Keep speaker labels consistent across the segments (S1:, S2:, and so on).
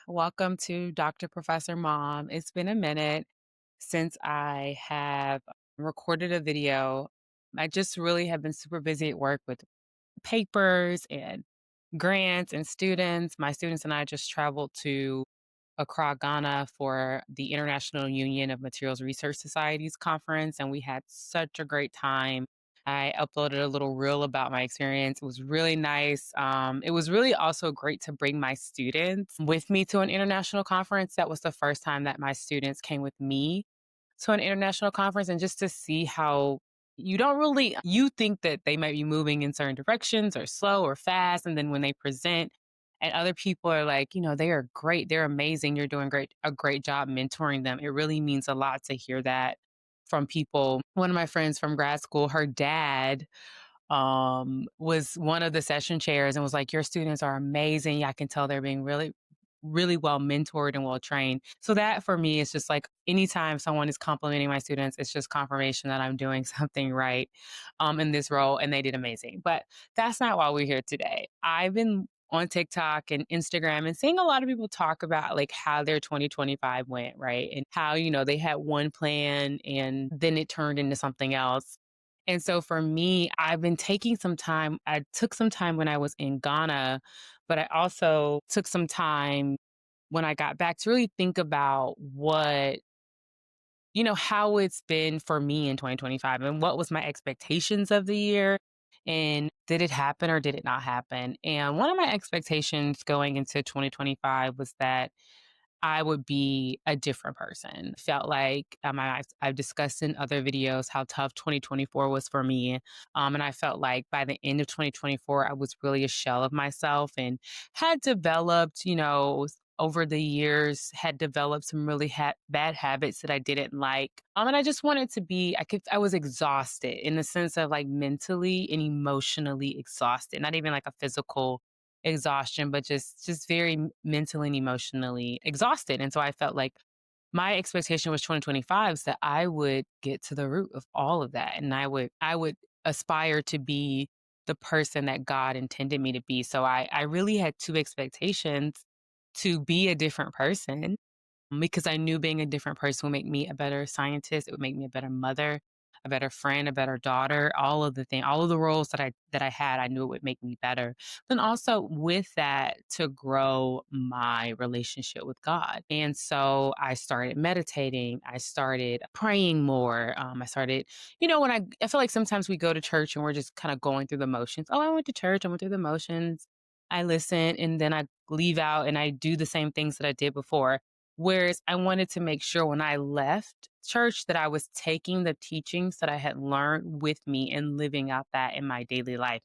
S1: Welcome to Dr. Professor Mom. It's been a minute since I have recorded a video. I just really have been super busy at work with papers and grants and students. My students and I just traveled to Accra, Ghana for the International Union of Materials Research Societies conference, and we had such a great time. I uploaded a little reel about my experience. It was really nice. It was really also great to bring my students with me to an international conference. That was the first time that my students came with me to an international conference and just to see how you think that they might be moving in certain directions or slow or fast. And then when they present and other people are like, they are great, they're amazing, you're doing a great job mentoring them. It really means a lot to hear that from people. One of my friends from grad school, her dad was one of the session chairs and was like, your students are amazing. I can tell they're being really well mentored and well trained. So that for me is just like anytime someone is complimenting my students, it's just confirmation that I'm doing something right in this role and they did amazing. But that's not why we're here today. I've been on TikTok and Instagram and seeing a lot of people talk about like how their 2025 went, right? And how, they had one plan and then it turned into something else. And so for me, I've been taking some time. I took some time when I was in Ghana, but I also took some time when I got back to really think about how it's been for me in 2025 and what was my expectations of the year and did it happen or did it not happen? And one of my expectations going into 2025 was that I would be a different person. Felt like I've discussed in other videos how tough 2024 was for me. And I felt like by the end of 2024, I was really a shell of myself and had developed, over the years, had developed some really bad habits that I didn't like. And I just wanted to I was exhausted in the sense of like mentally and emotionally exhausted, not even like a physical exhaustion, but just very mentally and emotionally exhausted. And so I felt like my expectation was 2025 is that I would get to the root of all of that and I would aspire to be the person that God intended me to be. So I really had two expectations to be a different person because I knew being a different person would make me a better scientist. It would make me a better mother, a better friend, a better daughter. All of the roles that I had, I knew it would make me better. Then also with that, to grow my relationship with God. And so I started meditating. I started praying more. I started, I feel like sometimes we go to church and we're just kind of going through the motions. Oh, I went to church. I went through the motions. I listen and then I leave out and I do the same things that I did before. Whereas I wanted to make sure when I left church that I was taking the teachings that I had learned with me and living out that in my daily life.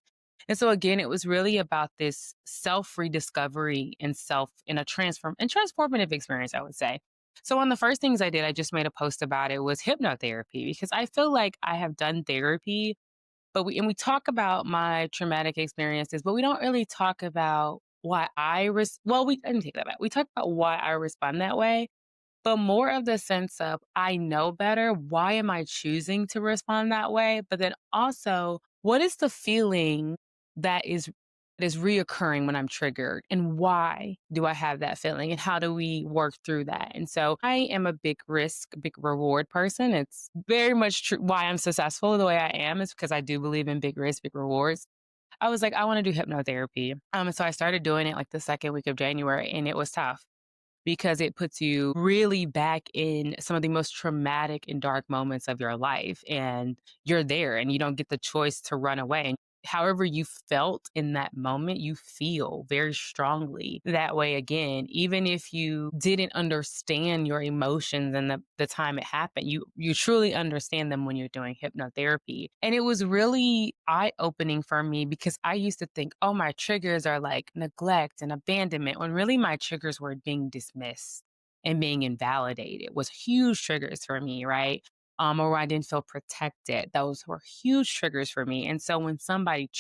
S1: And so again, it was really about this self rediscovery and self in a transformative experience, I would say. So one of the first things I did, I just made a post about it was hypnotherapy because I feel like I have done therapy, but we talk about my traumatic experiences, but we don't really talk about why we didn't take that back. We talk about why I respond that way, but more of the sense of I know better. Why am I choosing to respond that way? But then also, what is the feeling that is reoccurring when I'm triggered? And why do I have that feeling? And how do we work through that? And so I am a big risk, big reward person. It's very much true why I'm successful the way I am is because I do believe in big risk, big rewards. I was like, I want to do hypnotherapy. So I started doing it like the second week of January and it was tough because it puts you really back in some of the most traumatic and dark moments of your life. And you're there and you don't get the choice to run away. And however you felt in that moment, you feel very strongly that way again. Even if you didn't understand your emotions and the time it happened, you truly understand them when you're doing hypnotherapy. And it was really eye-opening for me because I used to think, oh, my triggers are like neglect and abandonment, when really my triggers were being dismissed and being invalidated was huge triggers for me, right? Or I didn't feel protected. Those were huge triggers for me. And so when somebody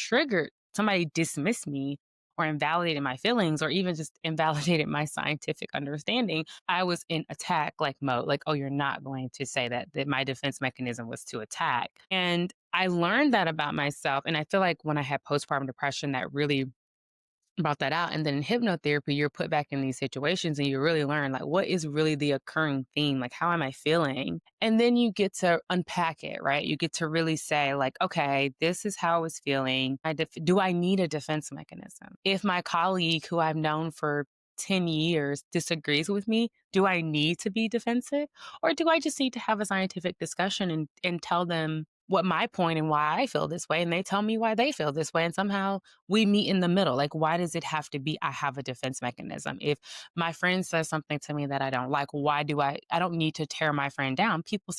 S1: dismissed me or invalidated my feelings or even just invalidated my scientific understanding, I was in attack like mode. Like, oh, you're not going to say that my defense mechanism was to attack. And I learned that about myself. And I feel like when I had postpartum depression, that really brought that out. And then in hypnotherapy, you're put back in these situations and you really learn like what is really the occurring theme? Like, how am I feeling? And then you get to unpack it, right? You get to really say, like, okay, this is how I was feeling. Do I need a defense mechanism? If my colleague who I've known for 10 years disagrees with me, do I need to be defensive? Or do I just need to have a scientific discussion and tell them what my point and why I feel this way? And they tell me why they feel this way. And somehow we meet in the middle. Like, why does it have to be I have a defense mechanism? If my friend says something to me that I don't like, why do I don't need to tear my friend down. People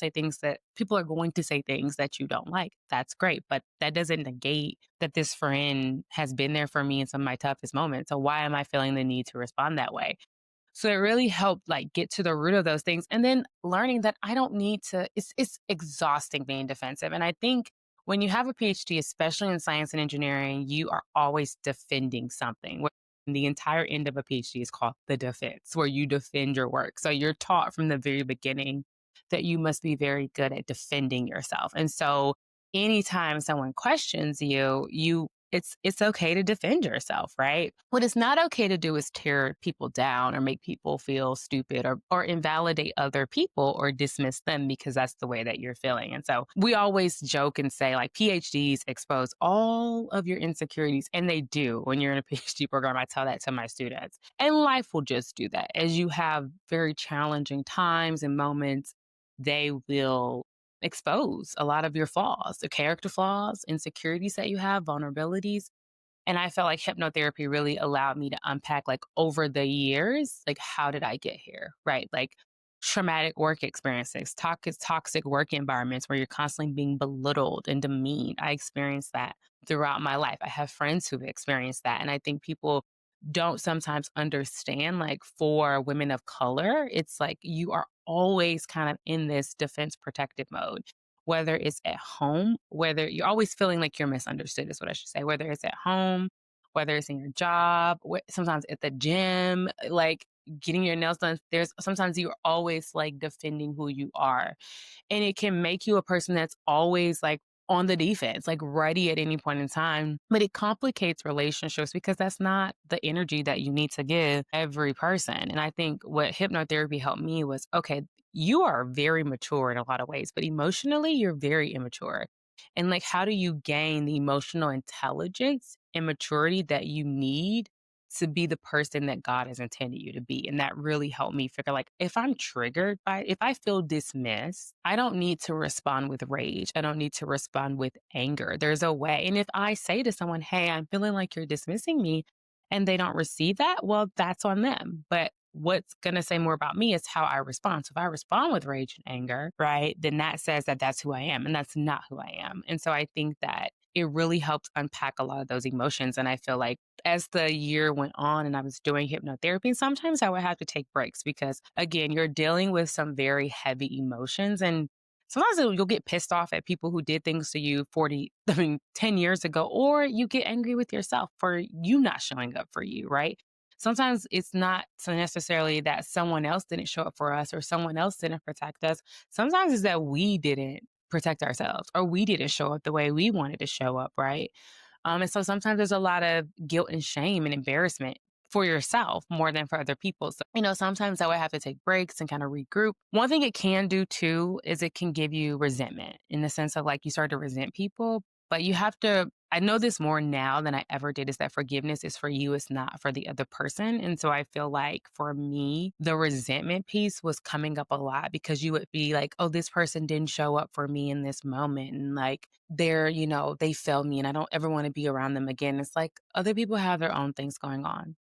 S1: are going to say things that you don't like. That's great. But that doesn't negate that this friend has been there for me in some of my toughest moments. So why am I feeling the need to respond that way? So it really helped like get to the root of those things and then learning that I don't need to it's exhausting being defensive. And I think when you have a PhD, especially in science and engineering, you are always defending something. The entire end of a PhD is called the defense, where you defend your work. So you're taught from the very beginning that you must be very good at defending yourself. And so anytime someone questions you, it's okay to defend yourself, right? What is not okay to do is tear people down or make people feel stupid or invalidate other people or dismiss them because that's the way that you're feeling. And so we always joke and say like PhDs expose all of your insecurities, and they do. When you're in a PhD program, I tell that to my students. And life will just do that. As you have very challenging times and moments, they will expose a lot of your flaws, the character flaws, insecurities that you have, vulnerabilities. And I felt like hypnotherapy really allowed me to unpack, like, over the years, like, how did I get here? Right? Like, traumatic work experiences, toxic work environments where you're constantly being belittled and demeaned. I experienced that throughout my life. I have friends who've experienced that. And I think people don't sometimes understand, like, for women of color, it's like you are always kind of in this defense protective mode. Whether it's at home, whether you're always feeling like you're misunderstood, is what I should say. Whether it's at home, whether it's in your job, sometimes at the gym, like getting your nails done. There's sometimes you're always like defending who you are. And it can make you a person that's always like on the defense, like ready at any point in time. But it complicates relationships because that's not the energy that you need to give every person. And I think what hypnotherapy helped me was okay, you are very mature in a lot of ways, but emotionally, you're very immature. And like, how do you gain the emotional intelligence and maturity that you need to be the person that God has intended you to be? And that really helped me figure like if I'm triggered by if I feel dismissed, I don't need to respond with rage. I don't need to respond with anger. There's a way. And if I say to someone, "Hey, I'm feeling like you're dismissing me," and they don't receive that, well, that's on them. But what's going to say more about me is how I respond. So if I respond with rage and anger, right, then that says that that's who I am and that's not who I am. And so I think that it really helped unpack a lot of those emotions. And I feel like as the year went on and I was doing hypnotherapy, sometimes I would have to take breaks because, again, you're dealing with some very heavy emotions. And sometimes you'll get pissed off at people who did things to you 10 years ago, or you get angry with yourself for you not showing up for you, right? Sometimes it's not so necessarily that someone else didn't show up for us or someone else didn't protect us. Sometimes it's that we didn't protect ourselves or we didn't show up the way we wanted to show up, right? And so sometimes there's a lot of guilt and shame and embarrassment for yourself more than for other people. So, sometimes I would have to take breaks and kind of regroup. One thing it can do too is it can give you resentment in the sense of like you start to resent people, but you have to. I know this more now than I ever did is that forgiveness is for you, it's not for the other person. And so I feel like for me, the resentment piece was coming up a lot because you would be like, oh, this person didn't show up for me in this moment. And like, they failed me and I don't ever want to be around them again. It's like other people have their own things going on.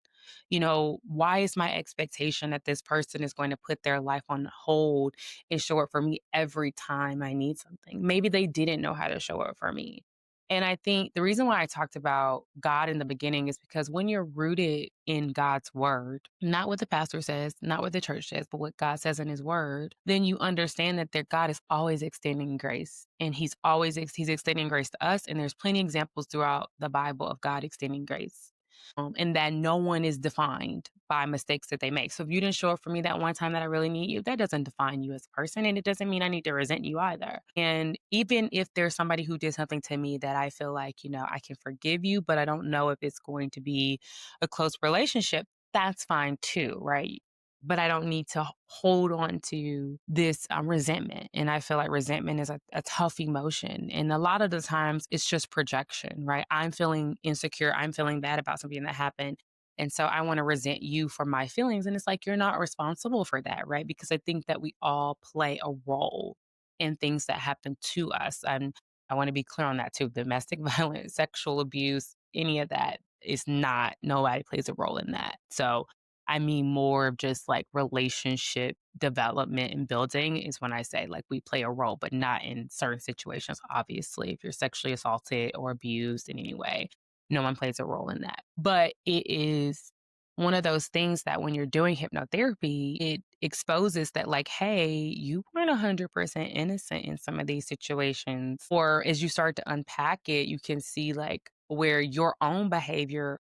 S1: Why is my expectation that this person is going to put their life on hold and show up for me every time I need something? Maybe they didn't know how to show up for me. And I think the reason why I talked about God in the beginning is because when you're rooted in God's word, not what the pastor says, not what the church says, but what God says in his word, then you understand that their God is always extending grace. And he's extending grace to us. And there's plenty of examples throughout the Bible of God extending grace. and that no one is defined by mistakes that they make. So if you didn't show up for me that one time that I really need you, that doesn't define you as a person. And it doesn't mean I need to resent you either. And even if there's somebody who did something to me that I feel like, I can forgive you, but I don't know if it's going to be a close relationship, that's fine too, right? But I don't need to hold on to this resentment. And I feel like resentment is a tough emotion. And a lot of the times it's just projection, right? I'm feeling insecure. I'm feeling bad about something that happened. And so I want to resent you for my feelings. And it's like, you're not responsible for that, right? Because I think that we all play a role in things that happen to us. And I want to be clear on that too. Domestic violence, sexual abuse, any of that is not, nobody plays a role in that. So I mean more of just like relationship development and building is when I say like we play a role, but not in certain situations. Obviously, if you're sexually assaulted or abused in any way, no one plays a role in that. But it is one of those things that when you're doing hypnotherapy, it exposes that, like, hey, you weren't 100% innocent in some of these situations. Or as you start to unpack it, you can see like where your own behavior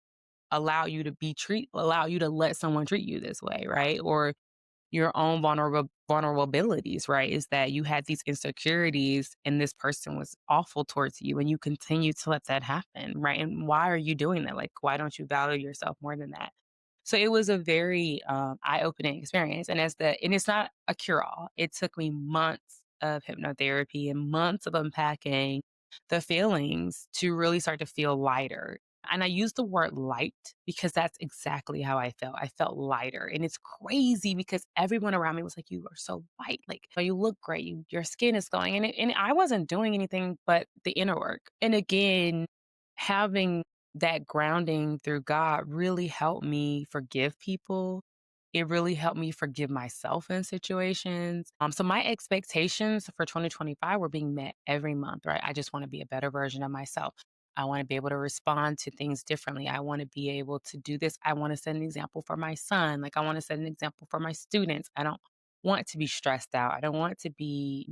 S1: allow you to let someone treat you this way, right? Or your own vulnerabilities, right? Is that you had these insecurities and this person was awful towards you and you continue to let that happen, right? And why are you doing that? Like, why don't you value yourself more than that? So it was a very eye-opening experience. And it's not a cure-all. It took me months of hypnotherapy and months of unpacking the feelings to really start to feel lighter. And I use the word light because that's exactly how I felt. I felt lighter. And it's crazy because everyone around me was like, you are so light. Like, "Oh, you look great. Your skin is glowing." And I wasn't doing anything but the inner work. And again, having that grounding through God really helped me forgive people. It really helped me forgive myself in situations. So my expectations for 2025 were being met every month, right? I just want to be a better version of myself. I want to be able to respond to things differently. I want to be able to do this. I want to set an example for my son. Like, I want to set an example for my students. I don't want to be stressed out. I don't want to be,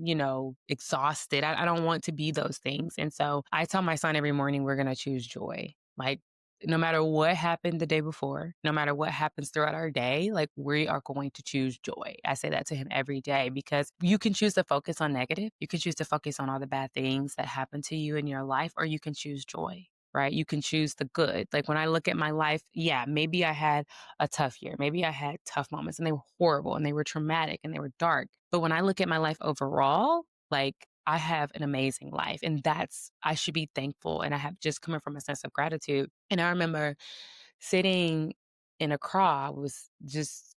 S1: exhausted. I don't want to be those things. And so I tell my son every morning, we're going to choose joy. Like, no matter what happened the day before, no matter what happens throughout our day, like we are going to choose joy. I say that to him every day because you can choose to focus on negative. You can choose to focus on all the bad things that happen to you in your life, or you can choose joy, right? You can choose the good. Like when I look at my life, yeah, maybe I had a tough year. Maybe I had tough moments and they were horrible and they were traumatic and they were dark. But when I look at my life overall, like I have an amazing life and I should be thankful. And I have just coming from a sense of gratitude. And I remember sitting in Accra, I was just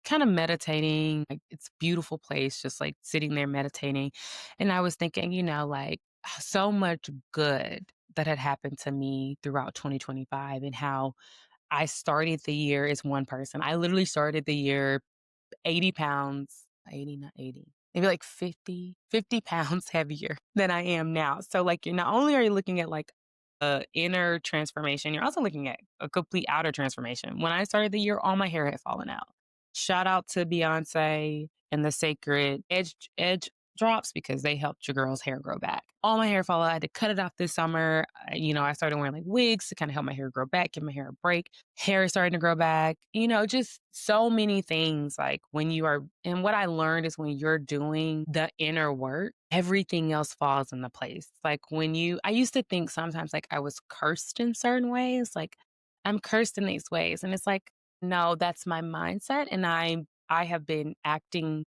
S1: kind of meditating. Like it's a beautiful place, just like sitting there meditating. And I was thinking, like so much good that had happened to me throughout 2025 and how I started the year as one person. I literally started the year 80 pounds, 80, not 80, maybe like 50 pounds heavier than I am now. So like you're not only are you looking at like a inner transformation, you're also looking at a complete outer transformation. When I started the year, all my hair had fallen out. Shout out to Beyonce and the sacred edge drops because they helped your girl's hair grow back. All my hair fell out. I had to cut it off this summer. I started wearing like wigs to kind of help my hair grow back, give my hair a break. Hair is starting to grow back. Just so many things. Like and what I learned is when you're doing the inner work, everything else falls into place. Like I used to think sometimes like I was cursed in certain ways, like I'm cursed in these ways. And it's like, no, that's my mindset. And I have been acting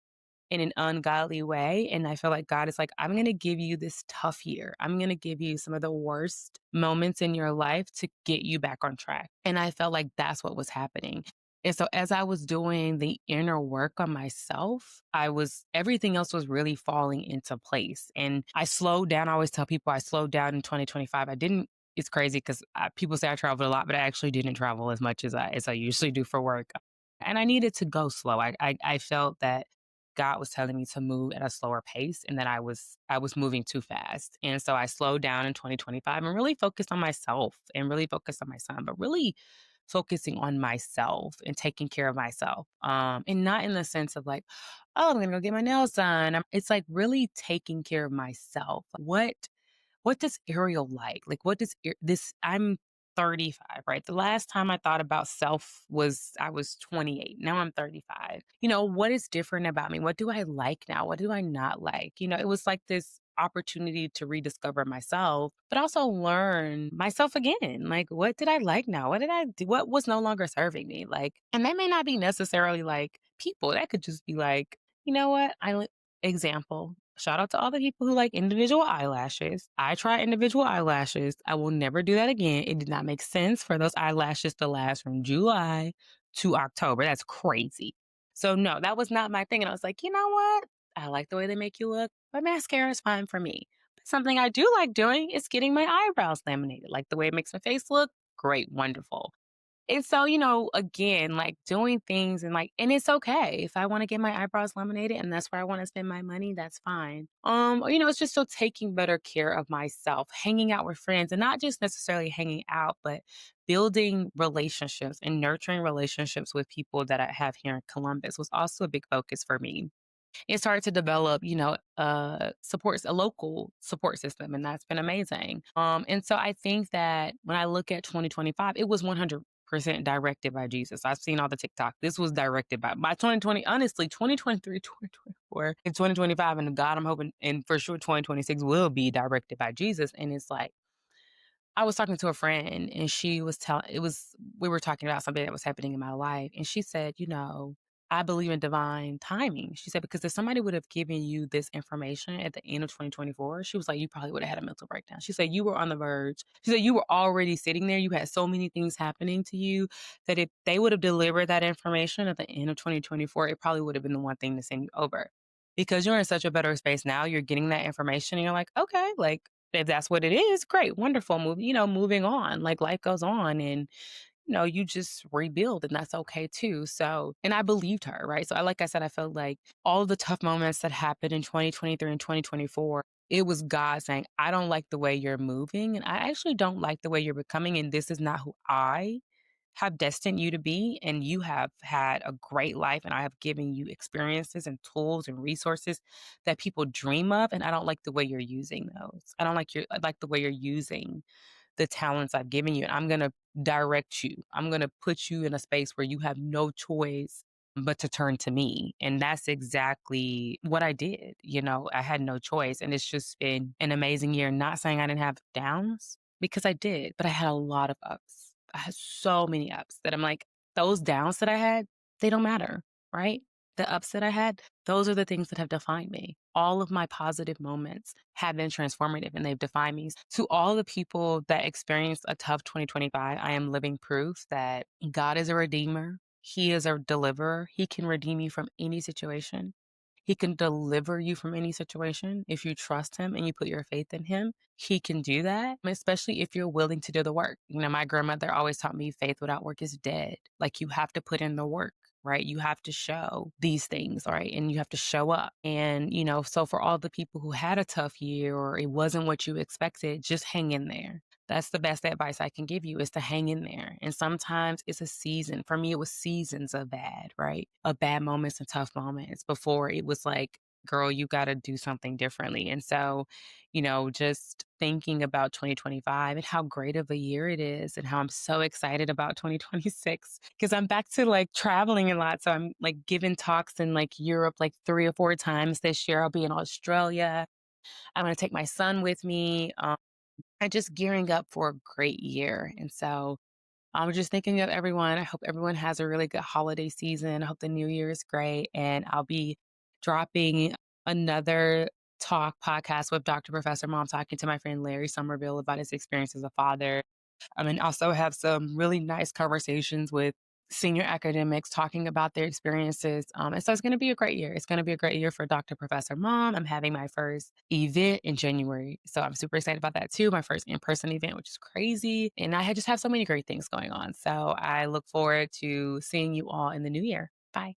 S1: in an ungodly way. And I feel like God is like, I'm going to give you this tough year. I'm going to give you some of the worst moments in your life to get you back on track. And I felt like that's what was happening. And so as I was doing the inner work on myself, everything else was really falling into place. And I slowed down. I always tell people I slowed down in 2025. It's crazy because people say I traveled a lot, but I actually didn't travel as much as I usually do for work. And I needed to go slow. I felt that God was telling me to move at a slower pace and that I was moving too fast. And so I slowed down in 2025 and really focused on myself and really focused on my son, but really focusing on myself and taking care of myself. And not in the sense of like, oh, I'm gonna go get my nails done. It's like really taking care of myself. What does Ariel like? Like what does this I'm 35, right? The last time I thought about self was I was 28. Now I'm 35. What is different about me? What do I like now? What do I not like? It was like this opportunity to rediscover myself, but also learn myself again. Like, what did I like now? What did I do? What was no longer serving me? Like, and that may not be necessarily like people. That could just be like, you know what? Example. Shout out to all the people who like individual eyelashes. I try individual eyelashes. I will never do that again. It did not make sense for those eyelashes to last from July to October. That's crazy. So, no, that was not my thing. And I was like, you know what? I like the way they make you look, but mascara is fine for me. But something I do like doing is getting my eyebrows laminated. Like the way it makes my face look, great, wonderful. And so, again, like doing things and it's okay if I want to get my eyebrows laminated and that's where I want to spend my money, that's fine. It's just so taking better care of myself, hanging out with friends and not just necessarily hanging out, but building relationships and nurturing relationships with people that I have here in Columbus was also a big focus for me. It started to develop, a local support system, and that's been amazing. And so I think that when I look at 2025, it was 100% directed by Jesus. I've seen all the TikTok. This was directed by 2020, honestly, 2023, 2024, and 2025. And God, I'm hoping, and for sure 2026 will be directed by Jesus. And it's like, I was talking to a friend and she was telling we were talking about something that was happening in my life. And she said, I believe in divine timing. She said, because if somebody would have given you this information at the end of 2024, she was like, you probably would have had a mental breakdown. She said, you were on the verge. She said, you were already sitting there. You had so many things happening to you that if they would have delivered that information at the end of 2024, it probably would have been the one thing to send you over. Because you're in such a better space now, you're getting that information and you're like, okay, like if that's what it is, great, wonderful, moving on. Like life goes on and you just rebuild and that's okay too. So, and I believed her, right? So like I said, I felt like all the tough moments that happened in 2023 and 2024, it was God saying, I don't like the way you're moving and I actually don't like the way you're becoming and this is not who I have destined you to be, and you have had a great life, and I have given you experiences and tools and resources that people dream of, and I don't like the way you're using those. I like the way you're using the talents I've given you, and I'm gonna direct you. I'm gonna put you in a space where you have no choice but to turn to me. And that's exactly what I did. I had no choice. And it's just been an amazing year. Not saying I didn't have downs because I did, but I had a lot of ups. I had so many ups that I'm like, those downs that I had, they don't matter, right? The ups that I had, those are the things that have defined me. All of my positive moments have been transformative and they've defined me. To all the people that experienced a tough 2025, I am living proof that God is a redeemer. He is a deliverer. He can redeem you from any situation. He can deliver you from any situation if you trust him and you put your faith in him. He can do that, especially if you're willing to do the work. My grandmother always taught me faith without work is dead. Like you have to put in the work, right? You have to show these things, right? And you have to show up. And, so for all the people who had a tough year or it wasn't what you expected, just hang in there. That's the best advice I can give you is to hang in there. And sometimes it's a season. For me, it was seasons of bad, right? Of bad moments and tough moments before it was like, girl, you got to do something differently. And so, just thinking about 2025 and how great of a year it is and how I'm so excited about 2026 because I'm back to like traveling a lot. So I'm like giving talks in like Europe like 3 or 4 times this year. I'll be in Australia. I'm going to take my son with me. I'm just gearing up for a great year. And so I'm just thinking of everyone. I hope everyone has a really good holiday season. I hope the new year is great. And I'll be dropping another podcast with Dr. Professor Mom, talking to my friend Larry Somerville about his experience as a father. And also have some really nice conversations with senior academics talking about their experiences. And so it's going to be a great year. It's going to be a great year for Dr. Professor Mom. I'm having my first event in January. So I'm super excited about that too. My first in-person event, which is crazy. And just have so many great things going on. So I look forward to seeing you all in the new year. Bye.